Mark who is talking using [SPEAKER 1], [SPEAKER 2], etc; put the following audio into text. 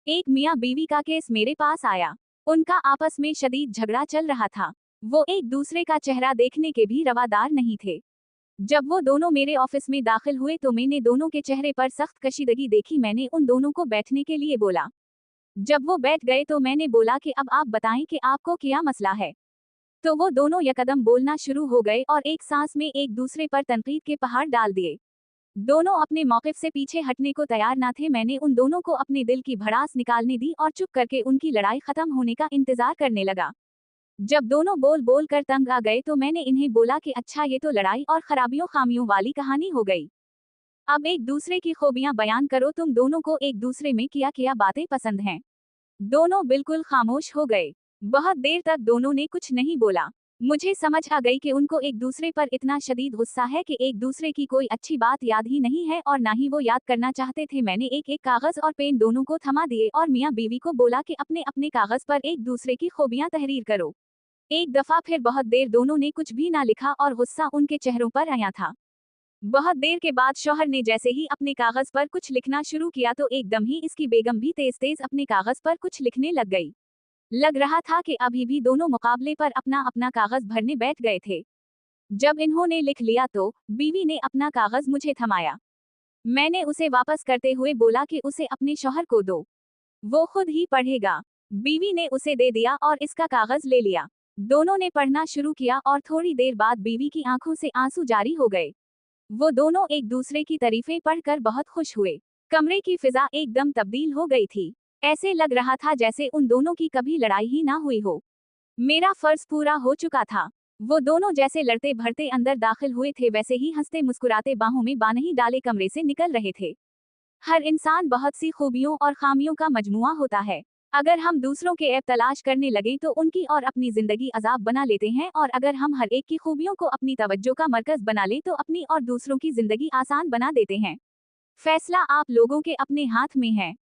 [SPEAKER 1] एक मियाँ बीवी का केस मेरे पास आया। उनका आपस में शदीद झगड़ा चल रहा था। वो एक दूसरे का चेहरा देखने के भी रवादार नहीं थे। जब वो दोनों मेरे ऑफिस में दाखिल हुए तो मैंने दोनों के चेहरे पर सख्त कशीदगी देखी। मैंने उन दोनों को बैठने के लिए बोला। जब वो बैठ गए तो मैंने बोला कि अब आप बताएं कि आपको क्या मसला है। तो वो दोनों यकदम बोलना शुरू हो गए और एक सांस में एक दूसरे पर तनकीद के पहाड़ डाल दिए। दोनों अपने मौक़िफ़ से पीछे हटने को तैयार ना थे। मैंने उन दोनों को अपने दिल की भड़ास निकालने दी और चुप करके उनकी लड़ाई खत्म होने का इंतजार करने लगा। जब दोनों बोल बोल कर तंग आ गए तो मैंने इन्हें बोला कि अच्छा, ये तो लड़ाई और खराबियों खामियों वाली कहानी हो गई। अब एक दूसरे की खूबियां बयान करो। तुम दोनों को एक दूसरे में क्या क्या बातें पसंद हैं। दोनों बिल्कुल खामोश हो गए। बहुत देर तक दोनों ने कुछ नहीं बोला। मुझे समझ आ गई कि उनको एक दूसरे पर इतना शदीद गुस्सा है कि एक दूसरे की कोई अच्छी बात याद ही नहीं है और ना ही वो याद करना चाहते थे। मैंने एक एक कागज और पेन दोनों को थमा दिए और मियाँ बीवी को बोला कि अपने अपने कागज पर एक दूसरे की खूबियां तहरीर करो। एक दफा फिर बहुत देर दोनों ने कुछ भी ना लिखा और गुस्सा उनके चेहरों पर आया था। बहुत देर के बाद शौहर ने जैसे ही अपने कागज पर कुछ लिखना शुरू किया तो एकदम ही इसकी बेगम भी तेज तेज अपने कागज पर कुछ लिखने लग गई। लग रहा था कि अभी भी दोनों मुकाबले पर अपना अपना कागज भरने बैठ गए थे। जब इन्होंने लिख लिया तो बीवी ने अपना कागज मुझे थमाया। मैंने उसे वापस करते हुए बोला कि उसे अपने शौहर को दो, वो खुद ही पढ़ेगा। बीवी ने उसे दे दिया और इसका कागज ले लिया। दोनों ने पढ़ना शुरू किया और थोड़ी देर बाद बीवी की आंखों से आंसू जारी हो गए। वो दोनों एक दूसरे की तारीफें पढ़कर बहुत खुश हुए। कमरे की फिजा एकदम तब्दील हो गई थी। ऐसे लग रहा था जैसे उन दोनों की कभी लड़ाई ही ना हुई हो। मेरा फर्ज पूरा हो चुका था। वो दोनों जैसे लड़ते भरते अंदर दाखिल हुए थे वैसे ही हंसते मुस्कुराते बाहों में बानही डाले कमरे से निकल रहे थे। हर इंसान बहुत सी खूबियों और खामियों का मजमुआ होता है। अगर हम दूसरों के ऐब तलाश करने लगे तो उनकी और अपनी जिंदगी अजाब बना लेते हैं, और अगर हम हर एक की खूबियों को अपनी तवज्जो का मरकज बना ले तो अपनी और दूसरों की जिंदगी आसान बना देते हैं। फैसला आप लोगों के अपने हाथ में है।